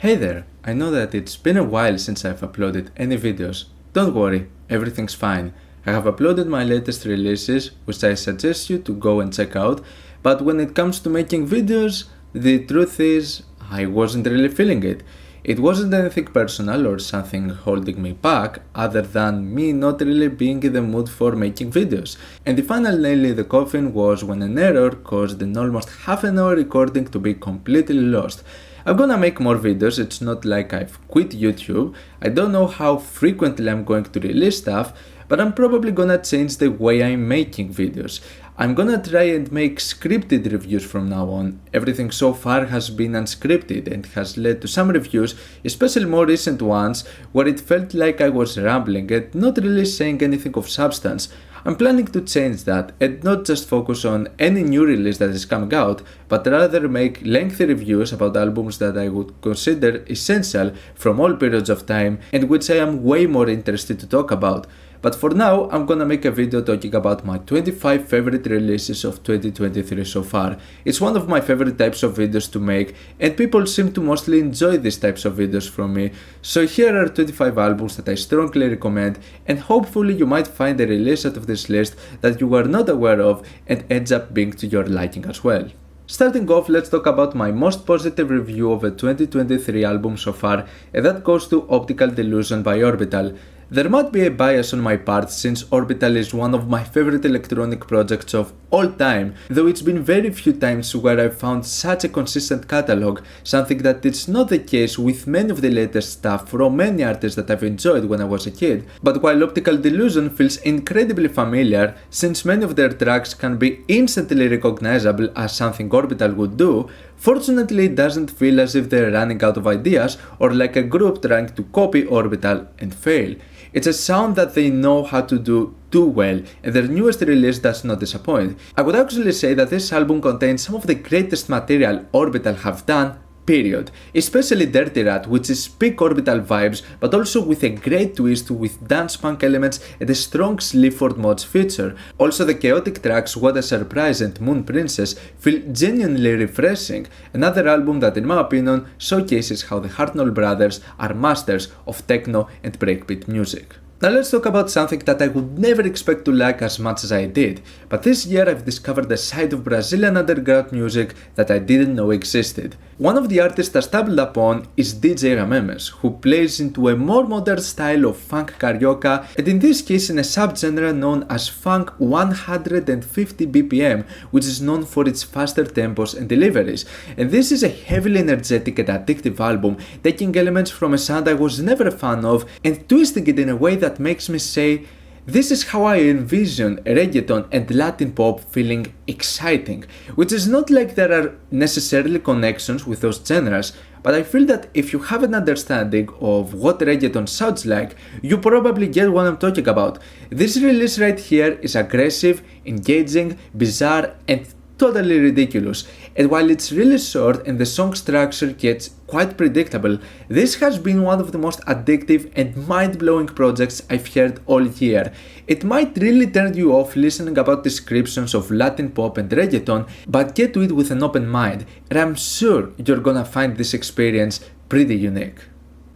Hey there, I know that it's been a while since I've uploaded any videos. Don't worry, everything's fine. I have uploaded my latest releases, which I suggest you to go and check out, but when it comes to making videos, the truth is, I wasn't really feeling it. It wasn't anything personal or something holding me back, other than me not really being in the mood for making videos. And the final nail in the coffin was when an error caused an almost half an hour recording to be completely lost. I'm gonna make more videos, it's not like I've quit YouTube. I don't know how frequently I'm going to release stuff, but I'm probably gonna change the way I'm making videos. I'm gonna try and make scripted reviews from now on. Everything so far has been unscripted and has led to some reviews, especially more recent ones, where it felt like I was rambling and not really saying anything of substance. I'm planning to change that and not just focus on any new release that is coming out, but rather make lengthy reviews about albums that I would consider essential from all periods of time and which I am way more interested to talk about. But for now, I'm gonna make a video talking about my 25 favorite releases of 2023 so far. It's one of my favorite types of videos to make, and people seem to mostly enjoy these types of videos from me. So here are 25 albums that I strongly recommend, and hopefully you might find a release out of this list that you were not aware of and ends up being to your liking as well. Starting off, let's talk about my most positive review of a 2023 album so far, and that goes to Optical Delusion by Orbital. There might be a bias on my part since Orbital is one of my favorite electronic projects of all time, though it's been very few times where I've found such a consistent catalog, something that is not the case with many of the latest stuff from many artists that I've enjoyed when I was a kid. But while Optical Delusion feels incredibly familiar, since many of their tracks can be instantly recognizable as something Orbital would do, fortunately it doesn't feel as if they're running out of ideas or like a group trying to copy Orbital and fail. It's a sound that they know how to do well, and their newest release does not disappoint. I would actually say that this album contains some of the greatest material Orbital have done, period. Especially Dirty Rat, which is peak Orbital vibes, but also with a great twist with dance punk elements and a strong Sleaford Mods feature. Also the chaotic tracks What a Surprise and Moon Princess feel genuinely refreshing, another album that in my opinion showcases how the Hartnell brothers are masters of techno and breakbeat music. Now let's talk about something that I would never expect to like as much as I did, but this year I've discovered a side of Brazilian underground music that I didn't know existed. One of the artists I stumbled upon is DJ Ramemes, who plays into a more modern style of funk carioca, and in this case in a subgenre known as funk 150 BPM, which is known for its faster tempos and deliveries. And this is a heavily energetic and addictive album, taking elements from a sound I was never a fan of and twisting it in a way that makes me say, this is how I envision reggaeton and Latin pop feeling exciting, which is not like there are necessarily connections with those genres, but I feel that if you have an understanding of what reggaeton sounds like, you probably get what I'm talking about. This release right here is aggressive, engaging, bizarre, and totally ridiculous, and while it's really short and the song structure gets quite predictable, this has been one of the most addictive and mind-blowing projects I've heard all year. It might really turn you off listening about descriptions of Latin pop and reggaeton, but get to it with an open mind, and I'm sure you're gonna find this experience pretty unique.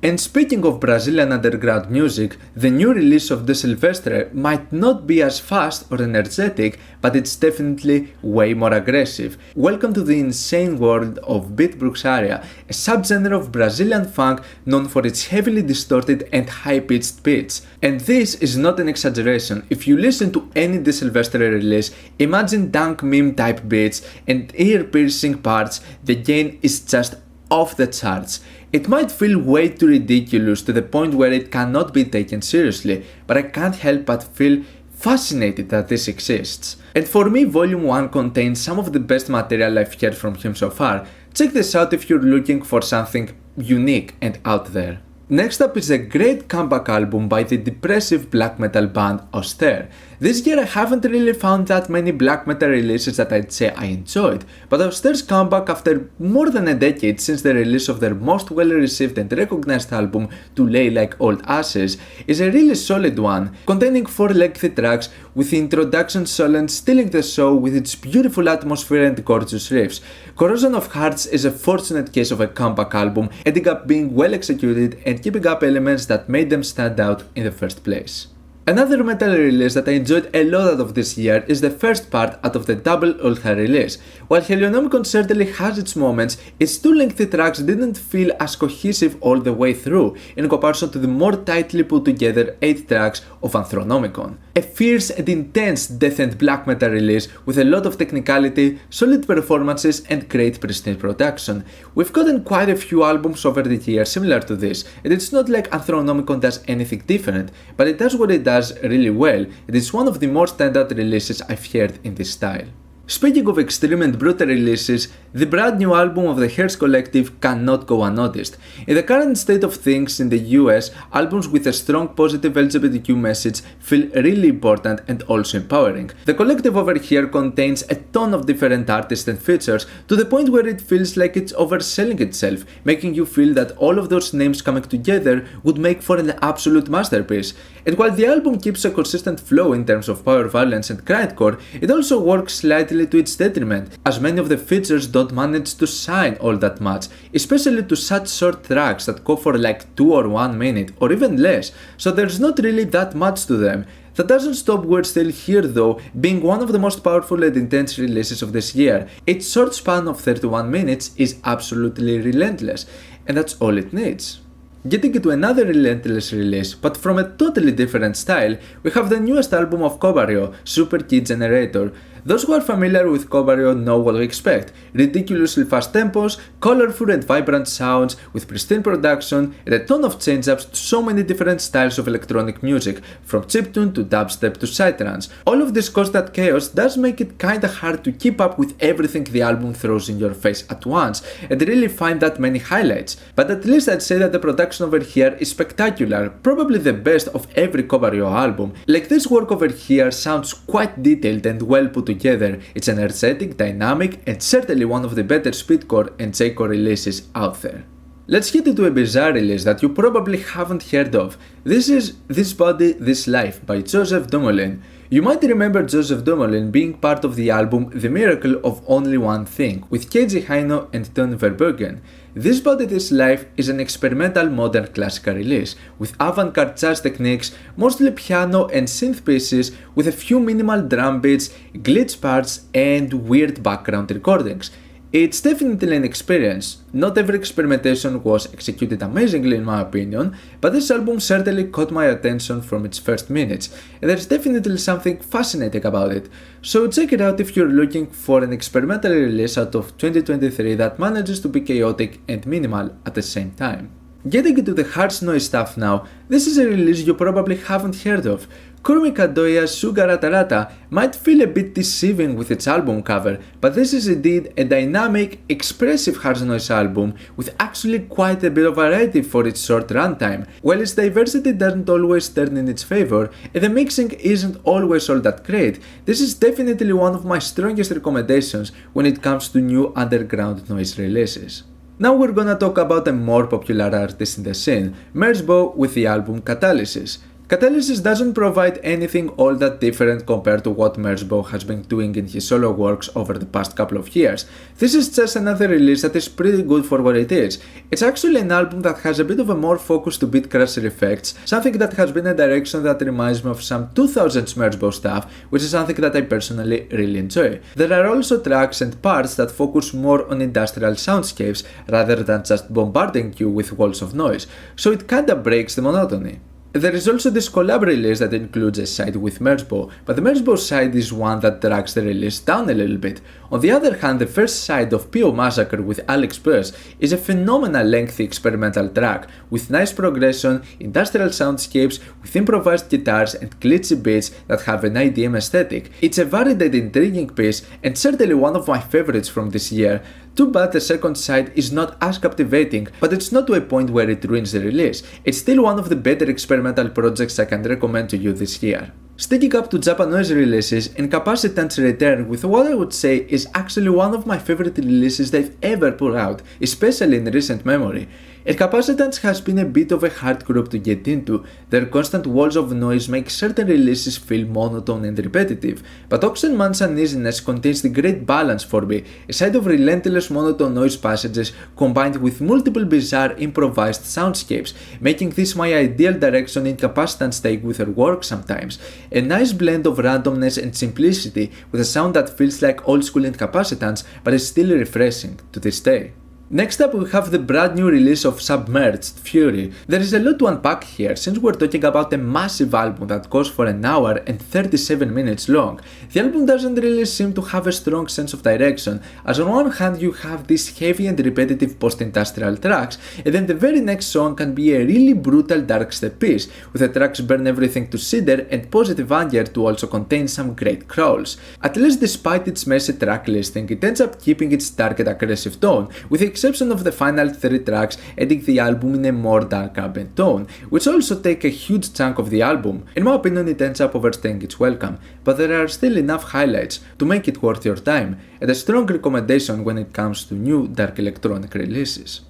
And speaking of Brazilian underground music, the new release of d.silvestre might not be as fast or energetic, but it's definitely way more aggressive. Welcome to the insane world of Beat Bruxaria, a subgenre of Brazilian funk known for its heavily distorted and high-pitched beats. And this is not an exaggeration. If you listen to any d.silvestre release, imagine dank meme type beats and ear-piercing parts, the gain is just off the charts. It might feel way too ridiculous to the point where it cannot be taken seriously, but I can't help but feel fascinated that this exists. And for me, Volume 1 contains some of the best material I've heard from him so far. Check this out if you're looking for something unique and out there. Next up is a great comeback album by the depressive black metal band Austere. This year I haven't really found that many black metal releases that I'd say I enjoyed, but Austere's comeback after more than a decade since the release of their most well received and recognized album To Lay Like Old Ashes is a really solid one, containing 4 lengthy tracks with the introduction Solent stealing the show with its beautiful atmosphere and gorgeous riffs. Corrosion of Hearts is a fortunate case of a comeback album, ending up being well executed and keeping up elements that made them stand out in the first place. Another metal release that I enjoyed a lot out of this year is the first part out of the double Ultra release. While Helionomicon certainly has its moments, its 2 lengthy tracks didn't feel as cohesive all the way through in comparison to the more tightly put together 8 tracks of Anthronomicon. A fierce and intense death and black metal release with a lot of technicality, solid performances and great pristine production. We've gotten quite a few albums over the years similar to this, and it's not like Anthronomicon does anything different, but it does what it does really well, and it's one of the more standout releases I've heard in this style. Speaking of extreme and brutal releases, the brand new album of the Hearse Collective cannot go unnoticed. In the current state of things in the US, albums with a strong positive LGBTQ message feel really important and also empowering. The collective over here contains a ton of different artists and features to the point where it feels like it's overselling itself, making you feel that all of those names coming together would make for an absolute masterpiece. And while the album keeps a consistent flow in terms of power violence and grindcore, it also works slightly to its detriment, as many of the features don't manage to shine all that much, especially to such short tracks that go for like 2 or 1 minute or even less, so there's not really that much to them. That doesn't stop We're Still Here though being one of the most powerful and intense releases of this year. Its short span of 31 minutes is absolutely relentless, and that's all it needs. Getting into another relentless release, but from a totally different style, we have the newest album of Kobaryo, Super Key Generator. Those who are familiar with Kobaryo know what to expect: ridiculously fast tempos, colorful and vibrant sounds, with pristine production, and a ton of change-ups to so many different styles of electronic music, from chiptune to dubstep to psytrance. All of this constant chaos does make it kinda hard to keep up with everything the album throws in your face at once, and really find that many highlights. But at least I'd say that the production over here is spectacular, probably the best of every Kobaryo album. Like, this work over here sounds quite detailed and well put together. It's energetic, dynamic, and certainly one of the better speedcore and J-core releases out there. Let's get into a bizarre release that you probably haven't heard of. This is This Body, This Life by Joseph Dumoulin. You might remember Joseph Dumoulin being part of the album The Miracle of Only One Thing with Keiji Haino and Ton Verboegen. This Body, This Life is an experimental modern classical release with avant-garde jazz techniques, mostly piano and synth pieces with a few minimal drum beats, glitch parts and weird background recordings. It's definitely an experience. Not every experimentation was executed amazingly in my opinion, but this album certainly caught my attention from its first minutes, and there's definitely something fascinating about it. So check it out if you're looking for an experimental release out of 2023 that manages to be chaotic and minimal at the same time. Getting into the harsh noise stuff now, this is a release you probably haven't heard of. Kurumi Kadoya Surga rata-rata might feel a bit deceiving with its album cover, but this is indeed a dynamic, expressive harsh noise album with actually quite a bit of variety for its short runtime. While its diversity doesn't always turn in its favor, and the mixing isn't always all that great, this is definitely one of my strongest recommendations when it comes to new underground noise releases. Now we're gonna talk about a more popular artist in the scene, Merzbow with the album CATalysis. CATalysis doesn't provide anything all that different compared to what Merzbow has been doing in his solo works over the past couple of years. This is just another release that is pretty good for what it is. It's actually an album that has a bit of a more focus to beat crusher effects, something that has been a direction that reminds me of some 2000s Merzbow stuff, which is something that I personally really enjoy. There are also tracks and parts that focus more on industrial soundscapes rather than just bombarding you with walls of noise, so it kinda breaks the monotony. There is also this collab release that includes a side with Merzbow, but the Merzbow side is one that drags the release down a little bit. On the other hand, the first side of P.O. Massacre with Alex Bush is a phenomenal lengthy experimental track with nice progression, industrial soundscapes with improvised guitars and glitchy beats that have an IDM aesthetic. It's a varied and intriguing piece and certainly one of my favorites from this year. Too bad the second side is not as captivating, but it's not to a point where it ruins the release. It's still one of the better experimental projects I can recommend to you this year. Sticking up to Japanese releases, Incapacitant's return with what I would say is actually one of my favorite releases they've ever put out, especially in recent memory. Incapacitants has been a bit of a hard group to get into. Their constant walls of noise make certain releases feel monotone and repetitive, but Oxenman's Uneasiness contains the great balance for me, a side of relentless monotone noise passages combined with multiple bizarre improvised soundscapes, making this my ideal direction Incapacitants take with her work sometimes. A nice blend of randomness and simplicity with a sound that feels like old school Incapacitants but is still refreshing to this day. Next up we have the brand new release of Submerged FURY. There is a lot to unpack here since we're talking about a massive album that goes for an hour and 37 minutes long. The album doesn't really seem to have a strong sense of direction, as on one hand you have these heavy and repetitive post-industrial tracks, and then the very next song can be a really brutal dark step piece, with the tracks Burn Everything to Cinder and Positive Anger to also contain some great crawls. At least despite its messy track listing, it ends up keeping its dark and aggressive tone, with the exception of the final 3 tracks ending the album in a more dark ambient tone, which also take a huge chunk of the album. In my opinion it ends up overstaying its welcome, but there are still enough highlights to make it worth your time, and a strong recommendation when it comes to new dark electronic releases.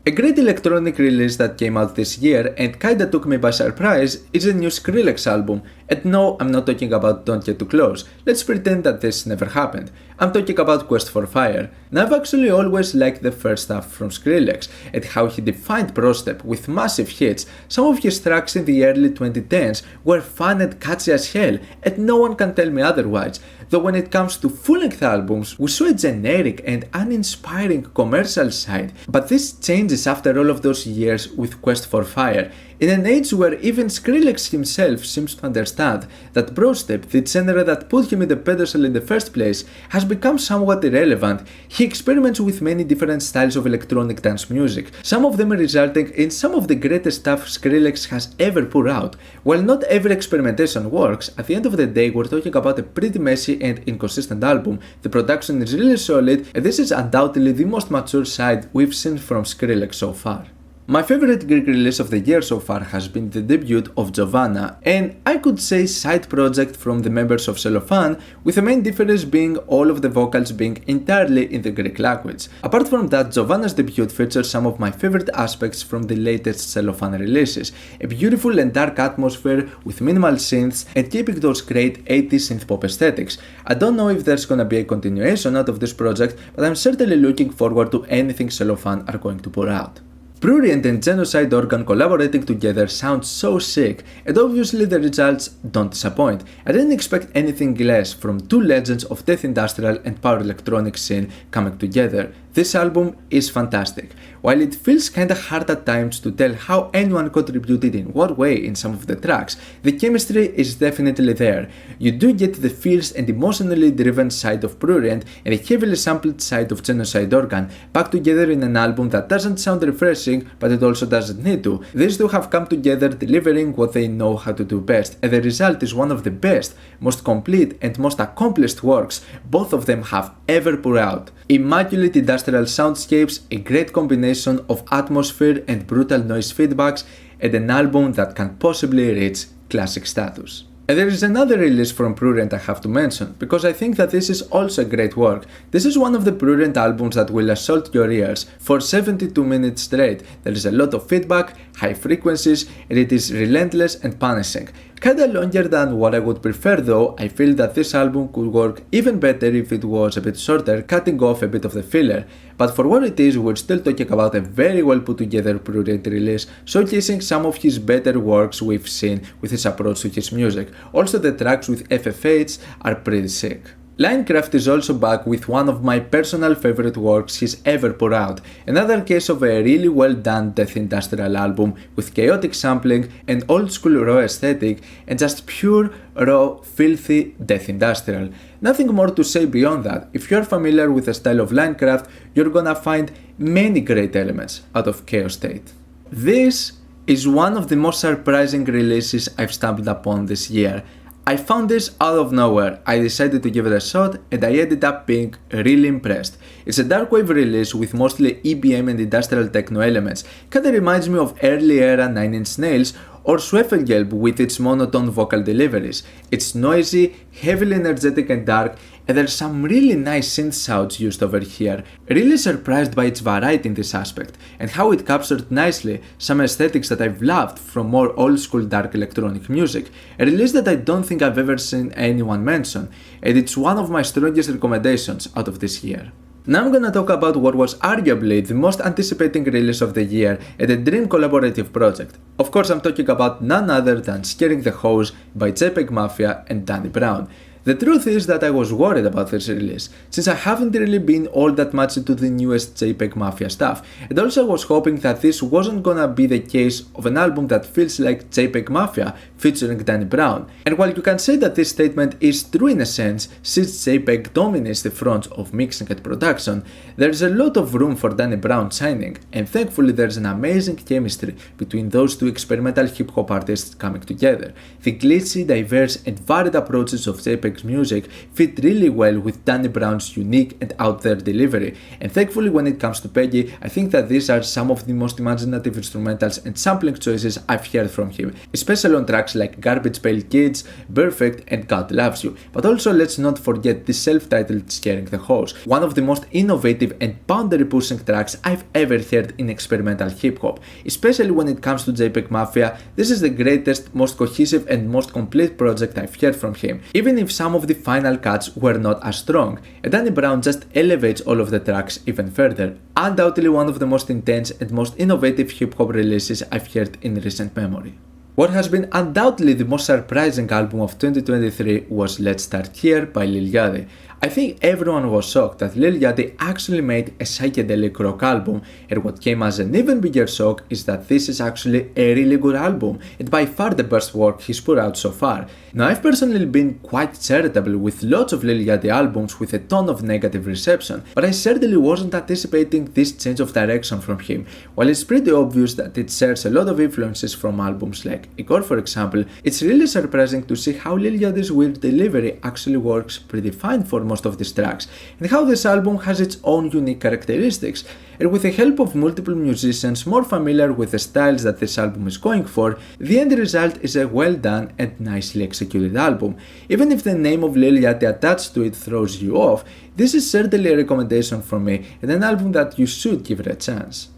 A great electronic release that came out this year and kinda took me by surprise is the new Skrillex album, and no, I'm not talking about Don't Get Too Close, let's pretend that this never happened. I'm talking about Quest for Fire. Now I've actually always liked the first stuff from Skrillex and how he defined Prostep with massive hits. Some of his tracks in the early 2010s were fun and catchy as hell, and no one can tell me otherwise, though when it comes to full-length albums we saw a generic and uninspiring commercial side, but this changes after all of those years with Quest for Fire. In an age where even Skrillex himself seems to understand that Prostep, the genre that put him in the pedestal in the first place, has become somewhat irrelevant, he experiments with many different styles of electronic dance music, some of them resulting in some of the greatest stuff Skrillex has ever put out. While not every experimentation works, at the end of the day we're talking about a pretty messy and inconsistent album, the production is really solid, and this is undoubtedly the most mature side we've seen from Skrillex so far. My favorite Greek release of the year so far has been the debut of Giovanna, and I could say side project from the members of Cellophane, with the main difference being all of the vocals being entirely in the Greek language. Apart from that, Giovanna's debut features some of my favorite aspects from the latest Cellophane releases, a beautiful and dark atmosphere with minimal synths and keeping those great 80s synth-pop aesthetics. I don't know if there's gonna be a continuation out of this project, but I'm certainly looking forward to anything Cellophane are going to put out. Prurient and Genocide organ collaborating together sounds so sick, and obviously the results don't disappoint. I didn't expect anything less from two legends of death industrial and power electronic scene coming together. This album is fantastic. While it feels kinda hard at times to tell how anyone contributed in what way in some of the tracks, the chemistry is definitely there. You do get the fierce and emotionally driven side of Prurient and the heavily sampled side of Genocide organ packed together in an album that doesn't sound refreshing, but it also doesn't need to. These two have come together delivering what they know how to do best, and the result is one of the best, most complete and most accomplished works both of them have ever put out. Immaculate industrial soundscapes, a great combination of atmosphere and brutal noise feedbacks, and an album that can possibly reach classic status. And there is another release from Prurient I have to mention, because I think that this is also a great work. This is one of the Prurient albums that will assault your ears for 72 minutes straight. There is a lot of feedback, high frequencies, and it is relentless and punishing. Kinda longer than what I would prefer though, I feel that this album could work even better if it was a bit shorter, cutting off a bit of the filler. But for what it is, we're still talking about a very well put together Prurient release, showcasing some of his better works we've seen with his approach to his music. Also the tracks with FFH are pretty sick. Linecraft is also back with one of my personal favorite works he's ever put out, another case of a really well done death industrial album with chaotic sampling and old school raw aesthetic and just pure, raw, filthy death industrial. Nothing more to say beyond that. If you're familiar with the style of Linecraft, you're gonna find many great elements out of Chaos State. This is one of the most surprising releases I've stumbled upon this year. I found this out of nowhere, I decided to give it a shot and I ended up being really impressed. It's a darkwave release with mostly EBM and industrial techno elements, kinda reminds me of early era 9 Inch Nails or Schwefelgelb with its monotone vocal deliveries. It's noisy, heavily energetic and dark, and there's some really nice synth sounds used over here. Really surprised by its variety in this aspect, and how it captured nicely some aesthetics that I've loved from more old school dark electronic music, a release that I don't think I've ever seen anyone mention, and it's one of my strongest recommendations out of this year. Now I'm gonna talk about what was arguably the most anticipating release of the year and a dream collaborative project. Of course I'm talking about none other than Scaring the Hose by JPEGMAFIA and Danny Brown. The truth is that I was worried about this release, since I haven't really been all that much into the newest JPEGMAFIA stuff, and also I was hoping that this wasn't gonna be the case of an album that feels like JPEGMAFIA featuring Danny Brown. And while you can say that this statement is true in a sense, since JPEG dominates the front of mixing and production, there's a lot of room for Danny Brown shining, and thankfully there's an amazing chemistry between those two experimental hip-hop artists coming together. The glitchy, diverse and varied approaches of JPEG music fit really well with Danny Brown's unique and out there delivery, and thankfully when it comes to Peggy, I think that these are some of the most imaginative instrumentals and sampling choices I've heard from him, especially on tracks like Garbage Pail Kids, Perfect and God Loves You. But also let's not forget the self-titled Scaring the Hose, one of the most innovative and boundary pushing tracks I've ever heard in experimental hip hop. Especially when it comes to JPEGMAFIA, this is the greatest, most cohesive and most complete project I've heard from him, even if some of the final cuts were not as strong, and Danny Brown just elevates all of the tracks even further. Undoubtedly one of the most intense and most innovative hip-hop releases I've heard in recent memory. What has been undoubtedly the most surprising album of 2023 was Let's Start Here by Lil Yachty. I think everyone was shocked that Lil Yachty actually made a psychedelic rock album, and what came as an even bigger shock is that this is actually a really good album, and by far the best work he's put out so far. Now I've personally been quite charitable with lots of Lil Yachty albums with a ton of negative reception, but I certainly wasn't anticipating this change of direction from him. While it's pretty obvious that it shares a lot of influences from albums like Igor for example, it's really surprising to see how Lil Yachty's weird delivery actually works pretty fine for most of these tracks, and how this album has its own unique characteristics, and with the help of multiple musicians more familiar with the styles that this album is going for, the end result is a well done and nicely executed album. Even if the name of Lil Yachty attached to it throws you off, this is certainly a recommendation from me and an album that you should give it a chance.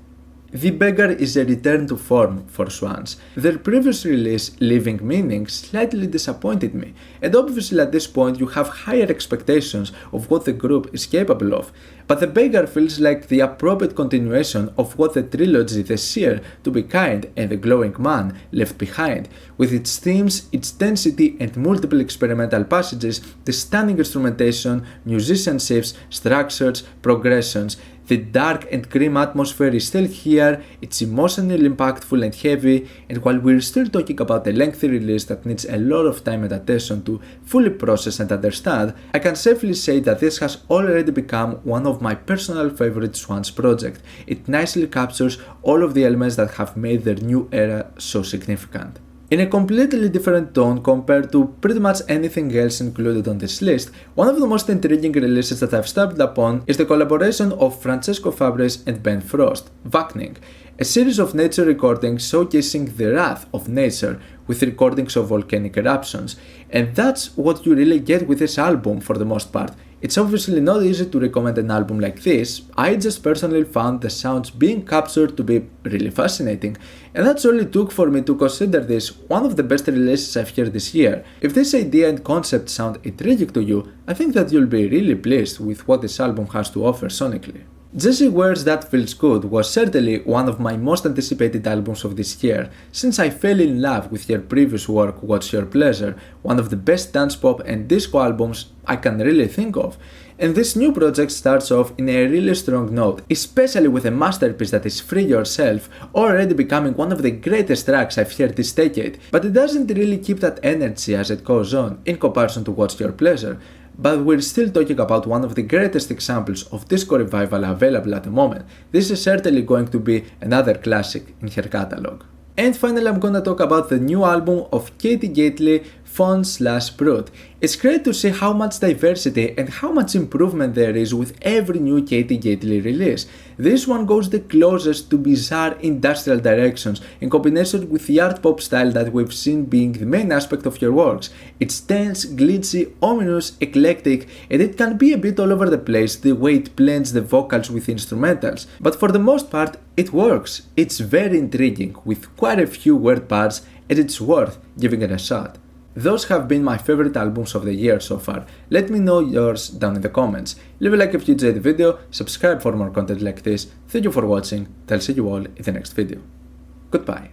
The Beggar is a return to form for Swans. Their previous release, Living Meaning, slightly disappointed me, and obviously at this point you have higher expectations of what the group is capable of, but The Beggar feels like the appropriate continuation of what the trilogy The Seer, To Be Kind and The Glowing Man left behind, with its themes, its density and multiple experimental passages, the stunning instrumentation, musicianships, structures, progressions. The dark and grim atmosphere is still here, it's emotionally impactful and heavy, and while we're still talking about a lengthy release that needs a lot of time and attention to fully process and understand, I can safely say that this has already become one of my personal favorite Swans project. It nicely captures all of the elements that have made their new era so significant. In a completely different tone compared to pretty much anything else included on this list, one of the most intriguing releases that I've stumbled upon is the collaboration of Francesco Fabres and Ben Frost, Vakning, a series of nature recordings showcasing the wrath of nature with recordings of volcanic eruptions, and that's what you really get with this album for the most part. It's obviously not easy to recommend an album like this. I just personally found the sounds being captured to be really fascinating, and that's all it took for me to consider this one of the best releases I've heard this year. If this idea and concept sound intriguing to you, I think that you'll be really pleased with what this album has to offer sonically. Jessie Ware's That Feels Good was certainly one of my most anticipated albums of this year, since I fell in love with her previous work What's Your Pleasure, one of the best dance pop and disco albums I can really think of. And this new project starts off in a really strong note, especially with a masterpiece that is Free Yourself, already becoming one of the greatest tracks I've heard this decade, but it doesn't really keep that energy as it goes on, in comparison to What's Your Pleasure. But we're still talking about one of the greatest examples of disco revival available at the moment. This is certainly going to be another classic in her catalog. And finally I'm gonna talk about the new album of Katie Gately Fawn/Prut. It's great to see how much diversity and how much improvement there is with every new Katy Gately release. This one goes the closest to bizarre industrial directions in combination with the art pop style that we've seen being the main aspect of her works. It's tense, glitchy, ominous, eclectic, and it can be a bit all over the place the way it blends the vocals with instrumentals, but for the most part it works. It's very intriguing with quite a few weird parts, and it's worth giving it a shot. Those have been my favorite albums of the year so far. Let me know yours down in the comments. Leave a like if you enjoyed the video, subscribe for more content like this. Thank you for watching, and I'll see you all in the next video. Goodbye.